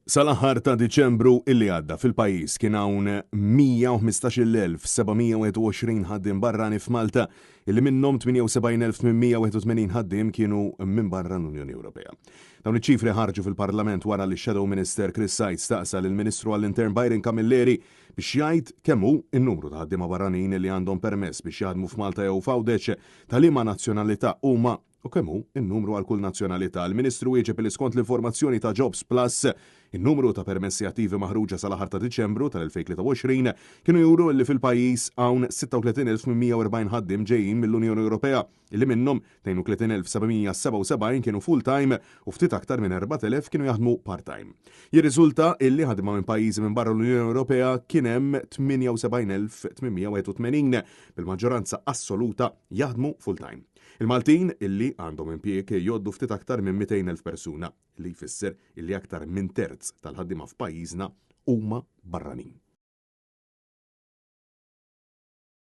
Sal-aħħar ta' Diċembru illi għadda fil-pajjiż kien hawn 115,721 ħaddiem barrani f'Malta, illi minnhom 78,881 ħaddiem kienu minn barra l-Unjoni Ewropea. Dawn iċ-ċifri ħarġu fil-Parlament wara li Shadow Minister Chris Sajt staqsa lill-Ministru għall-Intern Byron Camilleri biex jgħid kemm hu n-numru ta' ħaddiema barranin li għandhom permess biex jaħdmu f'Malta jew f'Għawdeċ ta' liema nazzjonalità huma u kemm hu n-numru għal kull nazzjonalità. Il-Ministru wieġeb li skont l-informazzjoni ta' Jobs Plus in-numru ta' permessi attivi maħruġa sal-aħħar ta' Diċembru tal-2023 kienu juru li fil-pajjiż hawn 36,140 ħaddiem ġejjin mill-Unjoni Ewropea, illi minnhom 32,777 kienu full-time u ftit aktar minn 4,000 kienu jaħdmu part-time. Jirriżulta illi ħadma minn pajjiżi minn barra l-Unjoni Ewropea kien hemm 78,881 bil-maġġoranza assoluta jaħdmu full-time. Il-Maltin illi għandhom impjieg jgħoddu ftit aktar minn 200,000 persuna, li jfisser illi aktar minn terz tal-ħaddiema f'pajjiżna huma barranin.